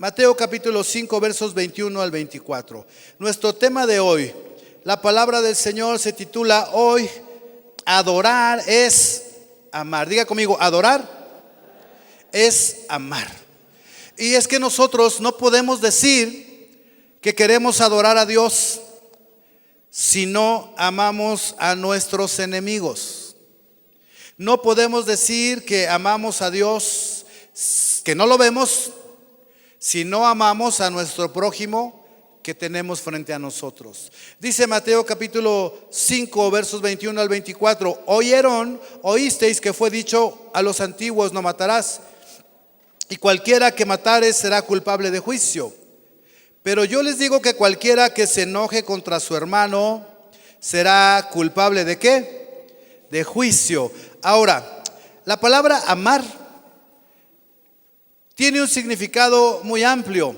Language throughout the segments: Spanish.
Mateo capítulo 5 versos 21 al 24. Nuestro tema de hoy, la palabra del Señor se titula hoy, adorar es amar. Diga conmigo, adorar es amar. Y es que nosotros no podemos decir que queremos adorar a Dios si no amamos a nuestros enemigos. No podemos decir que amamos a Dios, que no lo vemos, si no amamos a nuestro prójimo que tenemos frente a nosotros. Dice Mateo capítulo 5 versos 21 al 24: oísteis que fue dicho a los antiguos: no matarás, y cualquiera que matare será culpable de juicio. Pero yo les digo que cualquiera que se enoje contra su hermano será culpable ¿de qué? De juicio. Ahora, la palabra amar tiene un significado muy amplio.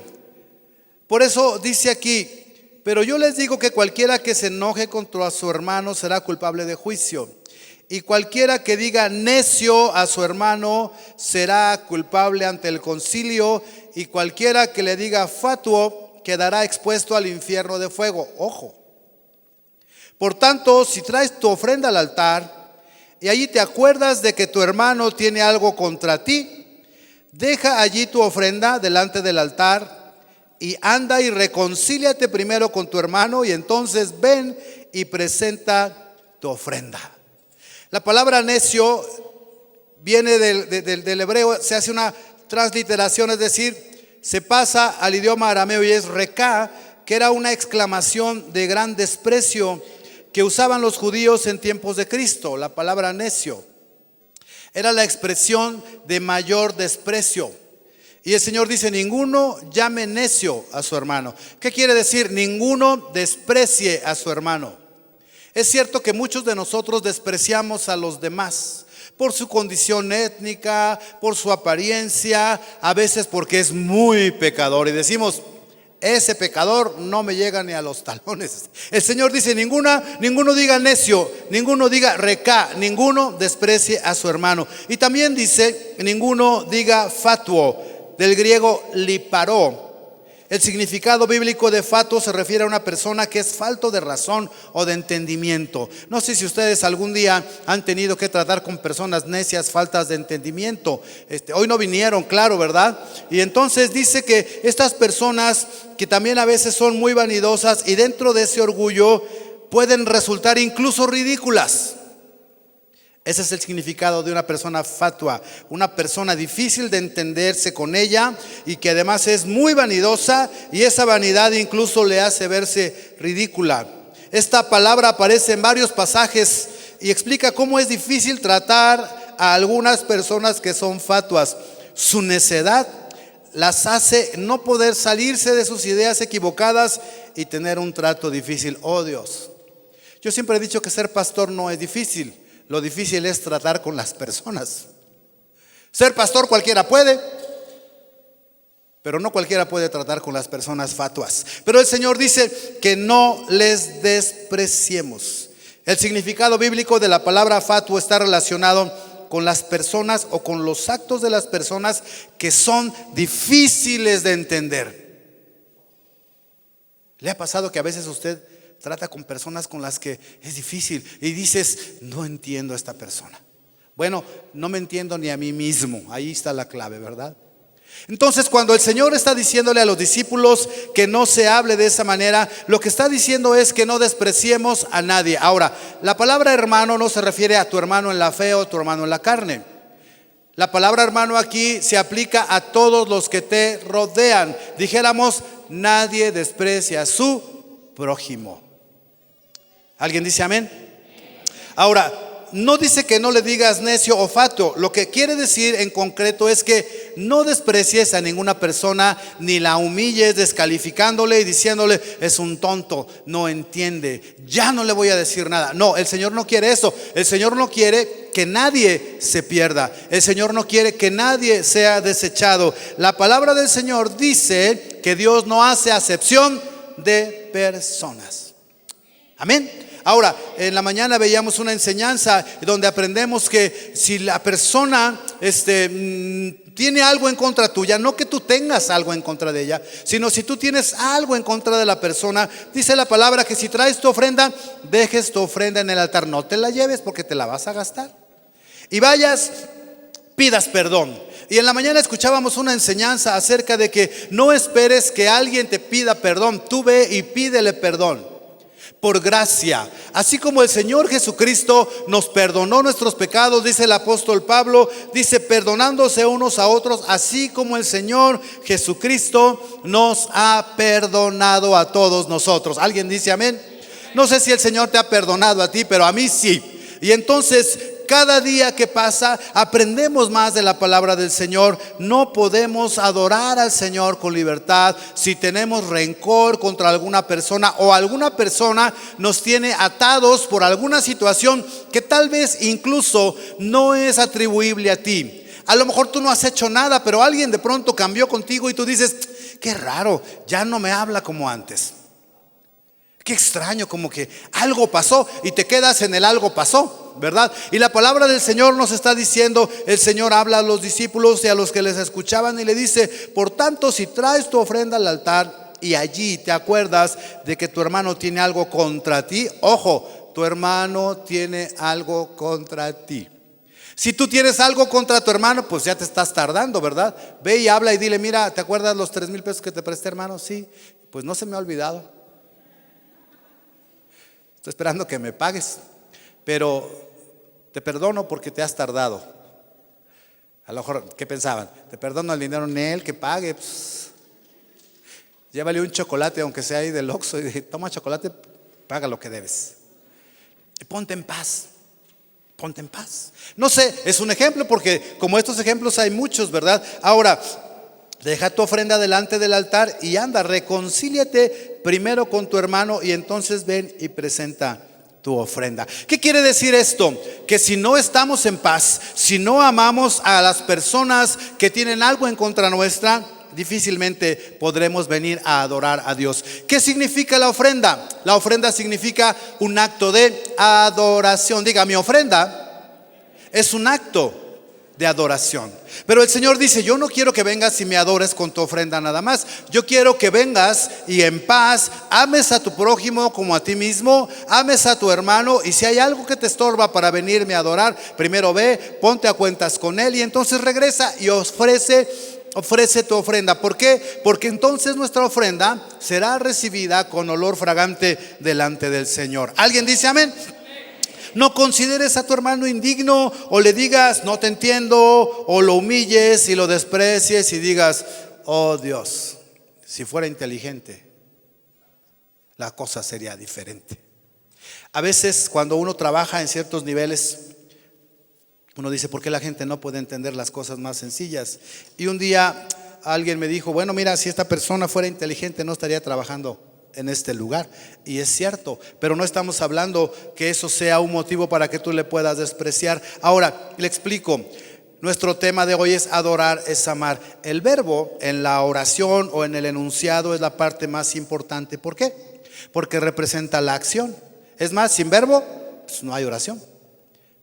Por eso dice aquí: pero yo les digo que cualquiera que se enoje contra su hermano será culpable de juicio. Y cualquiera que diga necio a su hermano será culpable ante el concilio. Y cualquiera que le diga fatuo quedará expuesto al infierno de fuego. Ojo. Por tanto, si traes tu ofrenda al altar y allí te acuerdas de que tu hermano tiene algo contra ti, deja allí tu ofrenda delante del altar y anda y reconcíliate primero con tu hermano, y entonces ven y presenta tu ofrenda. La palabra necio viene del hebreo, se hace una transliteración, es decir, se pasa al idioma arameo y es reká, que era una exclamación de gran desprecio que usaban los judíos en tiempos de Cristo. La palabra necio era la expresión de mayor desprecio. Y el Señor dice: ninguno llame necio a su hermano. ¿Qué quiere decir? Ninguno desprecie a su hermano. Es cierto que muchos de nosotros despreciamos a los demás por su condición étnica, por su apariencia, a veces porque es muy pecador, y decimos: ese pecador no me llega ni a los talones. El Señor dice: ninguno diga necio, ninguno diga reká, ninguno desprecie a su hermano. Y también dice: ninguno diga fatuo, del griego liparó. El significado bíblico de fatuo se refiere a una persona que es falto de razón o de entendimiento. No sé si ustedes algún día han tenido que tratar con personas necias, faltas de entendimiento. Hoy no vinieron, claro, ¿verdad? Y entonces dice que estas personas que también a veces son muy vanidosas y dentro de ese orgullo pueden resultar incluso ridículas. Ese es el significado de una persona fatua, una persona difícil de entenderse con ella y que además es muy vanidosa, y esa vanidad incluso le hace verse ridícula. Esta palabra aparece en varios pasajes y explica cómo es difícil tratar a algunas personas que son fatuas. Su necedad las hace no poder salirse de sus ideas equivocadas y tener un trato difícil. Oh Dios, yo siempre he dicho que ser pastor no es difícil. Lo difícil es tratar con las personas. Ser pastor cualquiera puede, pero no cualquiera puede tratar con las personas fatuas. Pero el Señor dice que no les despreciemos. El significado bíblico de la palabra fatuo está relacionado con las personas o con los actos de las personas que son difíciles de entender. ¿Le ha pasado que a veces usted trata con personas con las que es difícil y dices: no entiendo a esta persona? Bueno, no me entiendo ni a mí mismo. Ahí está la clave, ¿verdad? Entonces, cuando el Señor está diciéndole a los discípulos que no se hable de esa manera, lo que está diciendo es que no despreciemos a nadie. Ahora, la palabra hermano no se refiere a tu hermano en la fe o tu hermano en la carne. La palabra hermano aquí se aplica a todos los que te rodean. Dijéramos: nadie desprecia a su prójimo. ¿Alguien dice amén? Ahora, no dice que no le digas necio o fatuo. Lo que quiere decir en concreto es que no desprecies a ninguna persona, ni la humilles descalificándole y diciéndole: es un tonto, no entiende, ya no le voy a decir nada. No, el Señor no quiere eso. El Señor no quiere que nadie se pierda. El Señor no quiere que nadie sea desechado. La palabra del Señor dice que Dios no hace acepción de personas. Amén. Ahora, en la mañana veíamos una enseñanza donde aprendemos que si la persona tiene algo en contra tuya, no que tú tengas algo en contra de ella, sino si tú tienes algo en contra de la persona, dice la palabra que si traes tu ofrenda, dejes tu ofrenda en el altar, no te la lleves porque te la vas a gastar. Y vayas, pidas perdón. Y en la mañana escuchábamos una enseñanza acerca de que no esperes que alguien te pida perdón, tú ve y pídele perdón. Por gracia, así como el Señor Jesucristo nos perdonó nuestros pecados, dice el apóstol Pablo, dice perdonándose unos a otros, así como el Señor Jesucristo nos ha perdonado a todos nosotros. ¿Alguien dice amén? No sé si el Señor te ha perdonado a ti, pero a mí sí. Y entonces cada día que pasa aprendemos más de la palabra del Señor. No podemos adorar al Señor con libertad si tenemos rencor contra alguna persona o alguna persona nos tiene atados por alguna situación que tal vez incluso no es atribuible a ti. A lo mejor tú no has hecho nada, pero alguien de pronto cambió contigo y tú dices, qué raro, ya no me habla como antes. Qué extraño, como que algo pasó y te quedas en el algo pasó, ¿verdad? Y la palabra del Señor nos está diciendo, el Señor habla a los discípulos y a los que les escuchaban y le dice, por tanto, si traes tu ofrenda al altar y allí te acuerdas de que tu hermano tiene algo contra ti, ojo, tu hermano tiene algo contra ti. Si tú tienes algo contra tu hermano, pues ya te estás tardando, ¿verdad? Ve y habla y dile, mira, ¿te acuerdas los 3,000 pesos que te presté, hermano? Sí, pues no se me ha olvidado. Estoy esperando que me pagues, pero te perdono porque te has tardado. A lo mejor, ¿qué pensaban? Te perdono el dinero en él, que pague. Pues, llévale un chocolate, aunque sea ahí del Oxxo, y dije, toma chocolate, paga lo que debes. Y ponte en paz. Ponte en paz. No sé, es un ejemplo porque como estos ejemplos hay muchos, ¿verdad? Ahora, deja tu ofrenda delante del altar y anda, reconcíliate primero con tu hermano y entonces ven y presenta tu ofrenda. ¿Qué quiere decir esto? Que si no estamos en paz, si no amamos a las personas que tienen algo en contra nuestra, difícilmente podremos venir a adorar a Dios. ¿Qué significa la ofrenda? La ofrenda significa un acto de adoración. Diga, mi ofrenda es un acto de adoración. Pero el Señor dice, yo no quiero que vengas y me adores con tu ofrenda nada más. Yo quiero que vengas y en paz ames a tu prójimo como a ti mismo, ames a tu hermano, y si hay algo que te estorba para venirme a adorar, primero ve, ponte a cuentas con él y entonces regresa y ofrece tu ofrenda. ¿Por qué? Porque entonces nuestra ofrenda será recibida con olor fragante delante del Señor. ¿Alguien dice amén? No consideres a tu hermano indigno o le digas no te entiendo, o lo humilles y lo desprecies y digas, oh Dios, si fuera inteligente la cosa sería diferente. A veces cuando uno trabaja en ciertos niveles, uno dice, ¿por qué la gente no puede entender las cosas más sencillas? Y un día alguien me dijo, bueno, mira, si esta persona fuera inteligente no estaría trabajando en este lugar. Y es cierto, pero no estamos hablando que eso sea un motivo para que tú le puedas despreciar. Ahora, le explico. Nuestro tema de hoy es adorar, es amar. El verbo en la oración o en el enunciado es la parte más importante. ¿Por qué? Porque representa la acción. Es más, sin verbo, pues no hay oración.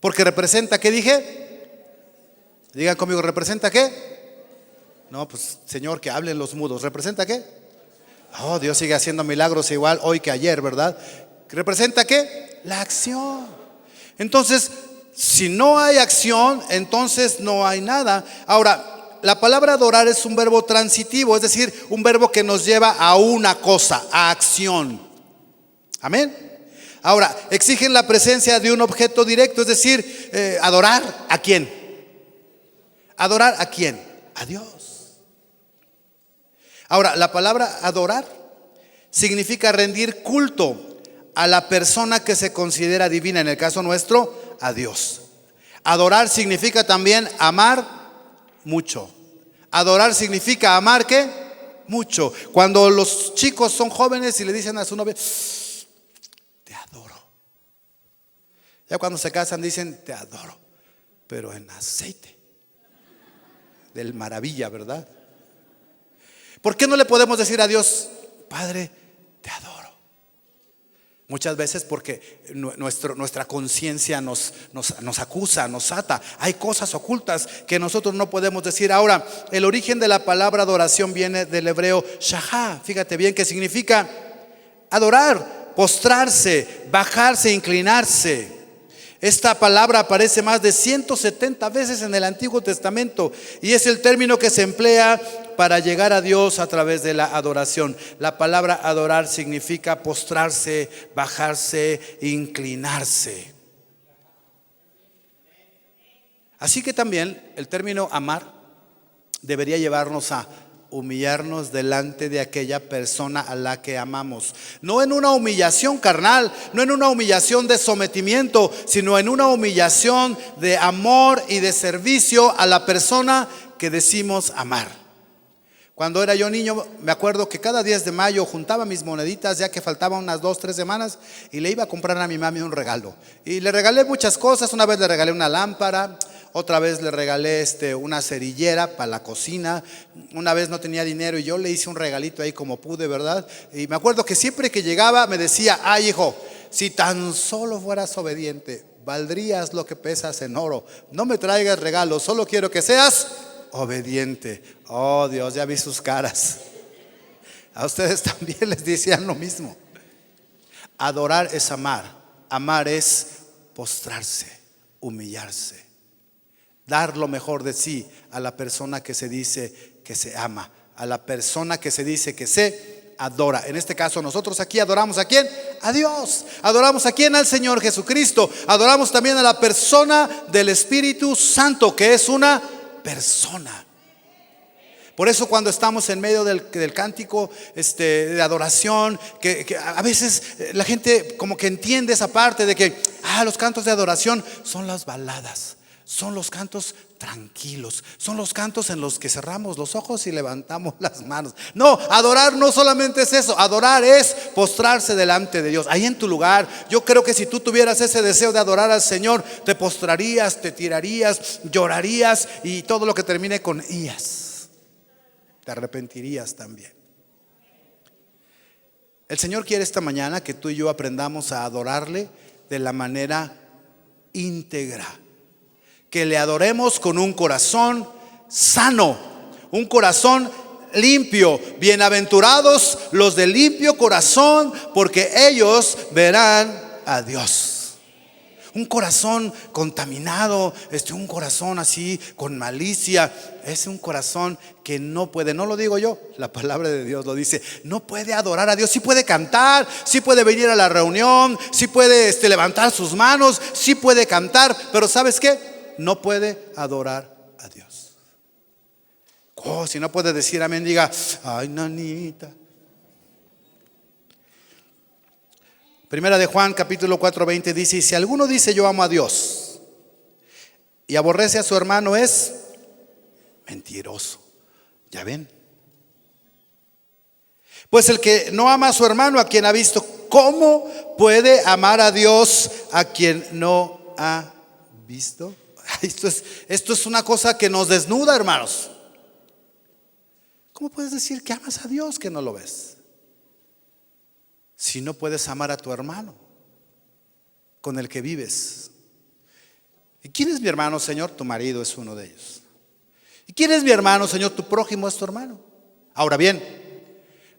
Porque representa, ¿qué dije? Digan conmigo, ¿representa qué? No, pues Señor, que hablen los mudos. ¿Representa qué? Oh, Dios sigue haciendo milagros igual hoy que ayer, ¿verdad? ¿Representa qué? La acción. Entonces, si no hay acción, entonces no hay nada. Ahora, la palabra adorar es un verbo transitivo, es decir, un verbo que nos lleva a una cosa, a acción. Amén. Ahora, exigen la presencia de un objeto directo, es decir, adorar ¿a quién? ¿Adorar a quién? A Dios. Ahora, la palabra adorar significa rendir culto a la persona que se considera divina, en el caso nuestro, a Dios. Adorar significa también amar mucho. Adorar significa amar ¿qué? Mucho. Cuando los chicos son jóvenes y le dicen a su novia, te adoro. Ya cuando se casan dicen, te adoro, pero en aceite del maravilla, ¿verdad? ¿Por qué no le podemos decir a Dios, Padre, te adoro? Muchas veces porque nuestra conciencia nos acusa, nos ata. Hay cosas ocultas que nosotros no podemos decir. Ahora, el origen de la palabra adoración viene del hebreo shahá. Fíjate bien que significa adorar, postrarse, bajarse, inclinarse. Esta palabra aparece más de 170 veces en el Antiguo Testamento y es el término que se emplea para llegar a Dios a través de la adoración. La palabra adorar significa postrarse, bajarse, inclinarse. Así que también el término amar debería llevarnos a humillarnos delante de aquella persona a la que amamos. No en una humillación carnal, no en una humillación de sometimiento, sino en una humillación de amor y de servicio a la persona que decimos amar. Cuando era yo niño, me acuerdo que cada 10 de mayo juntaba mis moneditas, ya que faltaban unas 2-3 semanas, y le iba a comprar a mi mami un regalo. Y le regalé muchas cosas. Una vez le regalé una lámpara, otra vez le regalé una cerillera para la cocina. Una vez no tenía dinero y yo le hice un regalito ahí como pude, ¿verdad? Y me acuerdo que siempre que llegaba me decía: ay, hijo, si tan solo fueras obediente, valdrías lo que pesas en oro. No me traigas regalos, solo quiero que seas obediente. Oh Dios, ya vi sus caras. A ustedes también les decían lo mismo. Adorar es amar. Amar es postrarse, humillarse, dar lo mejor de sí a la persona que se dice que se ama, a la persona que se dice que se adora. En este caso nosotros aquí adoramos ¿a quién? A Dios. Adoramos ¿a quién? Al Señor Jesucristo. Adoramos también a la persona del Espíritu Santo, que es una persona. Por eso cuando estamos en medio del cántico de adoración, que a veces la gente como que entiende esa parte de que los cantos de adoración son las baladas, son los cantos tranquilos, son los cantos en los que cerramos los ojos y levantamos las manos. No, adorar no solamente es eso. Adorar es postrarse delante de Dios. Ahí en tu lugar, yo creo que si tú tuvieras ese deseo de adorar al Señor, te postrarías, te tirarías, llorarías y todo lo que termine con ías. Te arrepentirías también. El Señor quiere esta mañana que tú y yo aprendamos a adorarle de la manera íntegra. Que le adoremos con un corazón sano, un corazón limpio. Bienaventurados los de limpio corazón, porque ellos verán a Dios. Un corazón contaminado, un corazón así con malicia, es un corazón que no puede, no lo digo yo, la palabra de Dios lo dice, no puede adorar a Dios. Sí puede cantar, sí puede venir a la reunión, sí puede levantar sus manos, sí puede cantar, pero ¿sabes qué? No puede adorar a Dios. Si no puede decir amén, diga: ay, nanita. Primera de Juan capítulo 4:20 dice: y si alguno dice yo amo a Dios y aborrece a su hermano, es mentiroso. ¿Ya ven? Pues el que no ama a su hermano, a quien ha visto, ¿cómo puede amar a Dios a quien no ha visto? Esto es una cosa que nos desnuda, hermanos. ¿Cómo puedes decir que amas a Dios que no lo ves? Si no puedes amar a tu hermano con el que vives. ¿Y quién es mi hermano, Señor? Tu marido es uno de ellos. ¿Y quién es mi hermano, Señor? Tu prójimo es tu hermano. Ahora bien,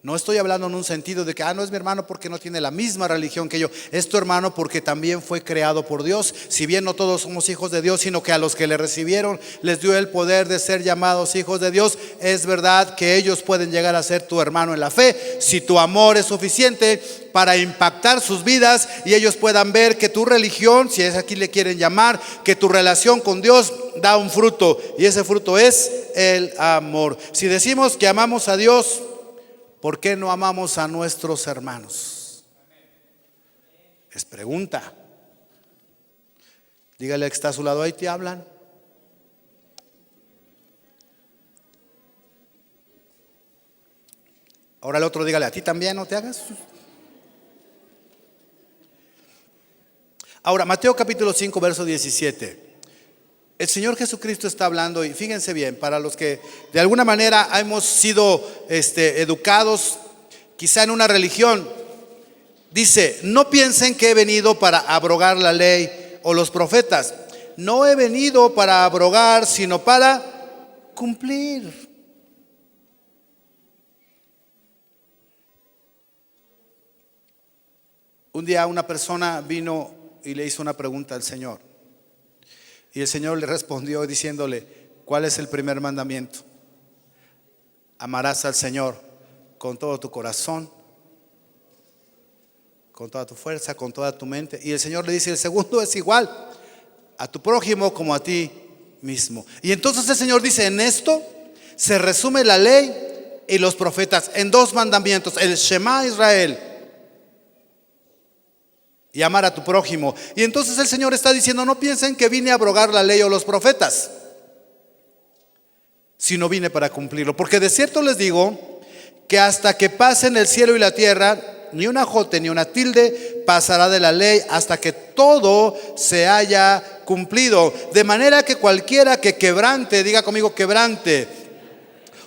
no estoy hablando en un sentido de que no es mi hermano porque no tiene la misma religión que yo. Es tu hermano porque también fue creado por Dios. Si bien no todos somos hijos de Dios, sino que a los que le recibieron les dio el poder de ser llamados hijos de Dios. Es verdad que ellos pueden llegar a ser tu hermano en la fe, si tu amor es suficiente para impactar sus vidas y ellos puedan ver que tu religión, si es aquí le quieren llamar, que tu relación con Dios da un fruto, y ese fruto es el amor. Si decimos que amamos a Dios, ¿por qué no amamos a nuestros hermanos? Es pregunta. Dígale que está a su lado: ahí te hablan. Ahora el otro dígale: a ti también, no te hagas. Ahora, Mateo capítulo 5, verso 17. El Señor Jesucristo está hablando, y fíjense bien, para los que de alguna manera hemos sido educados quizá en una religión Dice, no piensen que he venido para abrogar la ley o los profetas. No he venido para abrogar, sino para cumplir. Un día una persona vino y le hizo una pregunta al Señor. Y el Señor le respondió diciéndole, ¿cuál es el primer mandamiento? Amarás al Señor con todo tu corazón, con toda tu fuerza, con toda tu mente. Y el Señor le dice, el segundo es igual, a tu prójimo como a ti mismo. Y entonces el Señor dice, en esto se resume la ley y los profetas, en dos mandamientos, el Shema Israel y amar a tu prójimo. Y entonces el Señor está diciendo, no piensen que vine a abrogar la ley o los profetas, sino vine para cumplirlo. Porque de cierto les digo que hasta que pasen el cielo y la tierra, ni una jote ni una tilde pasará de la ley hasta que todo se haya cumplido. De manera que cualquiera que quebrante, diga conmigo quebrante,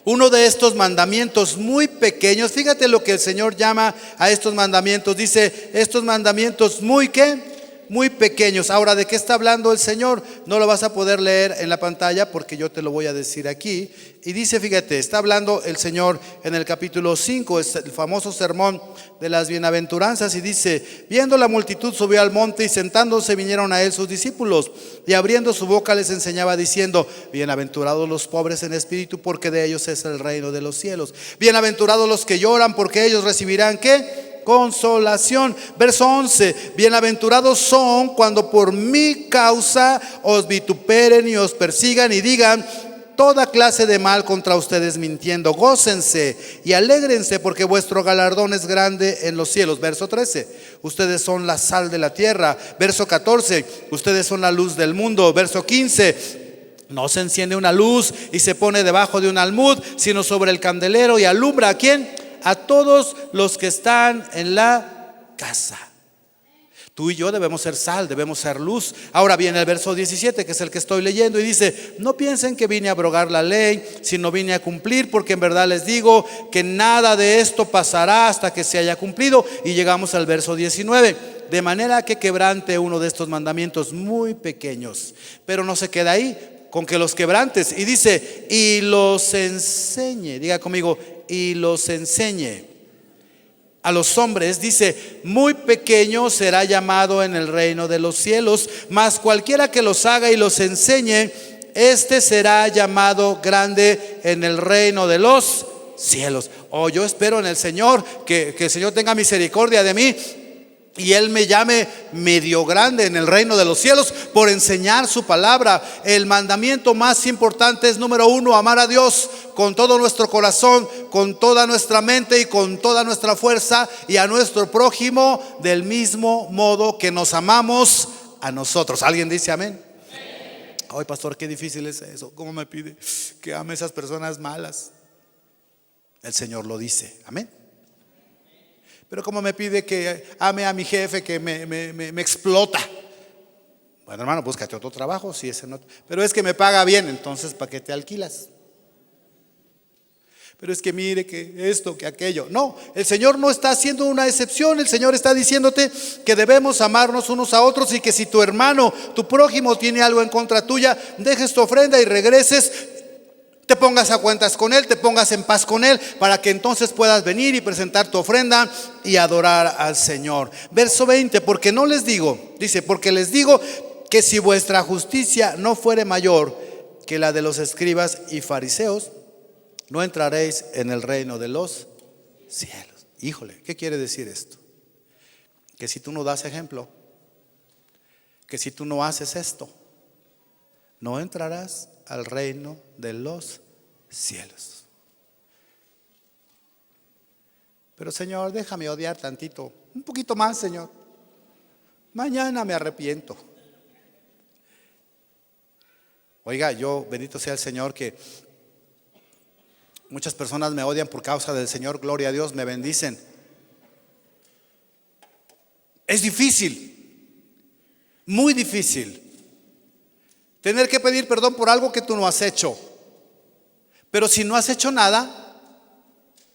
uno de estos mandamientos muy pequeños, fíjate lo que el Señor llama a estos mandamientos. Dice, estos mandamientos muy ¿qué? Muy pequeños. Ahora, ¿de qué está hablando el Señor? No lo vas a poder leer en la pantalla porque yo te lo voy a decir aquí. Y dice, fíjate, está hablando el Señor en el capítulo 5, es el famoso sermón de las bienaventuranzas. Y dice, viendo la multitud subió al monte y sentándose vinieron a él sus discípulos. Y abriendo su boca les enseñaba diciendo, bienaventurados los pobres en espíritu porque de ellos es el reino de los cielos. Bienaventurados los que lloran porque ellos recibirán ¿qué? Consolación. Verso 11, bienaventurados son cuando por mi causa os vituperen y os persigan y digan toda clase de mal contra ustedes mintiendo. Gócense y alégrense porque vuestro galardón es grande en los cielos. Verso 13, ustedes son la sal de la tierra. Verso 14, ustedes son la luz del mundo. Verso 15, no se enciende una luz y se pone debajo de un almud, sino sobre el candelero y alumbra ¿a quién? A todos los que están en la casa. Tú y yo debemos ser sal, debemos ser luz. Ahora viene el verso 17, que es el que estoy leyendo, y dice, no piensen que vine a abrogar la ley, sino vine a cumplir, porque en verdad les digo que nada de esto pasará hasta que se haya cumplido. Y llegamos al verso 19, de manera que quebrante uno de estos mandamientos muy pequeños. Pero no se queda ahí, con que los quebrantes. Y dice, y los enseñe, diga conmigo, y los enseñe a los hombres. Dice, muy pequeño será llamado en el reino de los cielos, mas cualquiera que los haga y los enseñe, este será llamado grande en el reino de los cielos. Oh, yo espero en el Señor que el Señor tenga misericordia de mí y Él me llame medio grande en el reino de los cielos por enseñar su palabra. El mandamiento más importante es, número 1, amar a Dios con todo nuestro corazón, con toda nuestra mente y con toda nuestra fuerza, y a nuestro prójimo del mismo modo que nos amamos a nosotros. ¿Alguien dice amén? Ay, pastor, qué difícil es eso. ¿Cómo me pide que ame a esas personas malas? El Señor lo dice, amén. Pero como me pide que ame a mi jefe que me explota. Bueno, hermano, búscate otro trabajo si ese no. Pero es que me paga bien, entonces ¿para qué te alquilas? Pero es que mire que esto, que aquello. No, el Señor no está haciendo una excepción. El Señor está diciéndote que debemos amarnos unos a otros, y que si tu hermano, tu prójimo tiene algo en contra tuya, dejes tu ofrenda y regreses. Te pongas a cuentas con él, te pongas en paz con él, para que entonces puedas venir y presentar tu ofrenda y adorar al Señor. Verso 20, porque no les digo, dice, porque les digo que si vuestra justicia no fuere mayor que la de los escribas y fariseos, no entraréis en el reino de los cielos. Híjole, ¿qué quiere decir esto? Que si tú no das ejemplo, que si tú no haces esto, no entrarás al reino de los cielos. Pero Señor, déjame odiar tantito, un poquito más, Señor. Mañana me arrepiento. Oiga, yo, bendito sea el Señor, que muchas personas me odian por causa del Señor, gloria a Dios, me bendicen. Es difícil, muy difícil, tener que pedir perdón por algo que tú no has hecho. Pero si no has hecho nada,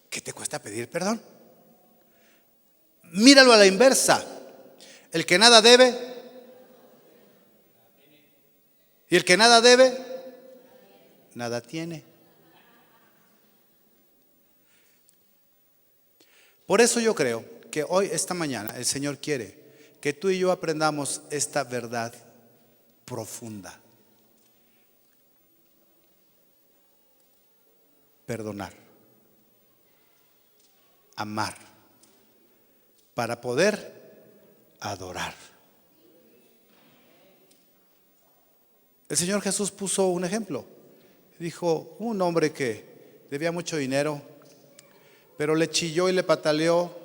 ¿qué te cuesta pedir perdón? Míralo a la inversa. El que nada debe, y el que nada debe, nada tiene. Por eso yo creo que hoy, esta mañana, el Señor quiere que tú y yo aprendamos esta verdad profunda. Perdonar, amar, para poder adorar. El Señor Jesús puso un ejemplo. Dijo, un hombre que debía mucho dinero, pero le chilló y le pataleó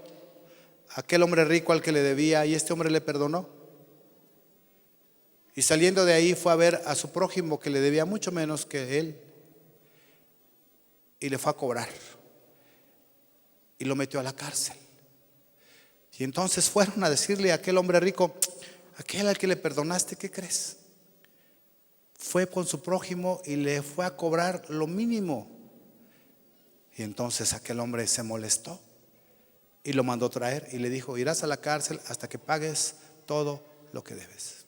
a aquel hombre rico al que le debía, y este hombre le perdonó. Y saliendo de ahí fue a ver a su prójimo que le debía mucho menos que él, y le fue a cobrar y lo metió a la cárcel. Y entonces fueron a decirle a aquel hombre rico, aquel al que le perdonaste, ¿qué crees? Fue con su prójimo y le fue a cobrar lo mínimo. Y entonces aquel hombre se molestó y lo mandó traer y le dijo, irás a la cárcel hasta que pagues todo lo que debes.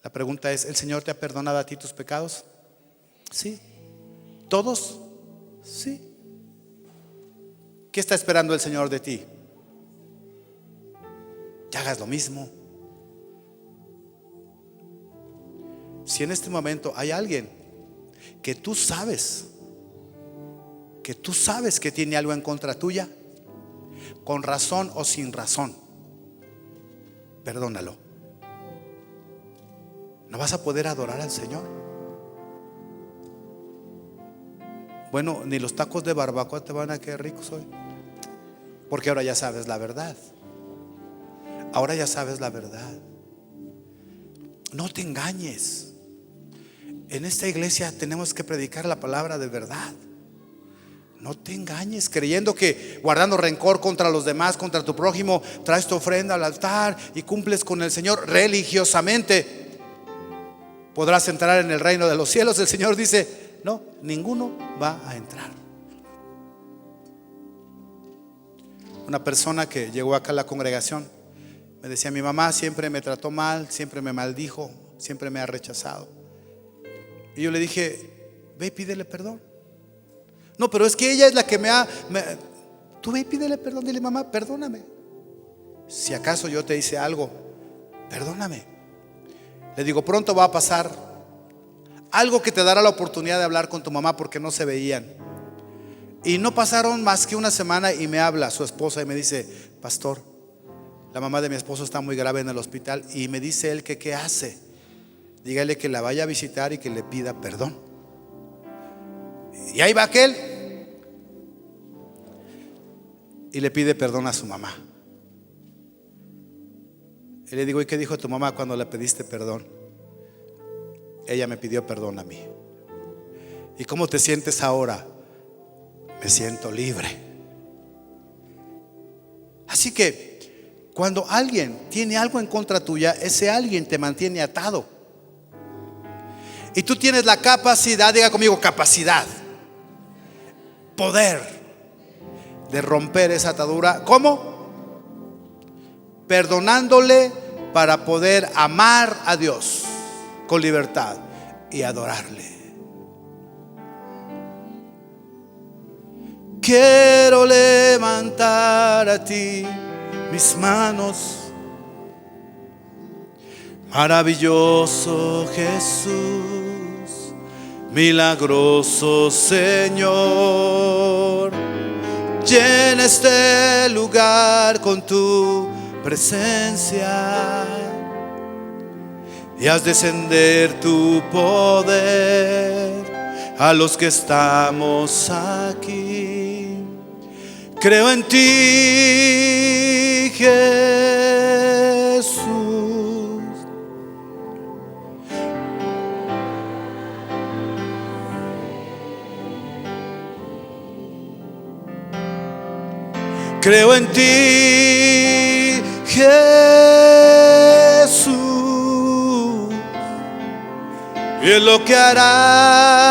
La pregunta es, ¿el Señor te ha perdonado a ti tus pecados? Sí. ¿Todos? Sí. ¿Qué está esperando el Señor de ti? Que hagas lo mismo. Si en este momento hay alguien que tú sabes que tiene algo en contra tuya, con razón o sin razón, perdónalo. ¿No vas a poder adorar al Señor? Bueno, ni los tacos de barbacoa te van a quedar ricos hoy, porque ahora ya sabes la verdad. Ahora ya sabes la verdad. No te engañes. En esta iglesia tenemos que predicar la palabra de verdad. No te engañes creyendo que guardando rencor contra los demás, contra tu prójimo, traes tu ofrenda al altar y cumples con el Señor religiosamente, podrás entrar en el reino de los cielos. El Señor dice, no, ninguno va a entrar. Una persona que llegó acá a la congregación me decía, mi mamá siempre me trató mal, siempre me maldijo, siempre me ha rechazado. Y yo le dije, ve y pídele perdón. No, pero es que ella es la que tú ve y pídele perdón, dile, mamá, perdóname. Si acaso yo te hice algo, perdóname. Le digo, pronto va a pasar algo que te dará la oportunidad de hablar con tu mamá, porque no se veían. Y no pasaron más que una semana y me habla su esposa y me dice, pastor, la mamá de mi esposo está muy grave en el hospital. Y me dice él que qué hace. Dígale que la vaya a visitar y que le pida perdón. Y ahí va aquel y le pide perdón a su mamá. Y le digo, ¿y qué dijo tu mamá cuando le pediste perdón? Ella me pidió perdón a mí. ¿Y cómo te sientes ahora? Me siento libre. Así que cuando alguien tiene algo en contra tuya, ese alguien te mantiene atado. Y tú tienes la capacidad, diga conmigo, capacidad, poder de romper esa atadura. ¿Cómo? Perdonándole para poder amar a Dios con libertad y adorarle. Quiero levantar a ti mis manos, maravilloso Jesús, milagroso Señor. Llena este lugar con tu presencia y haz descender tu poder a los que estamos aquí. Creo en ti, Jesús. Creo en ti, Jesús, y en lo que harás.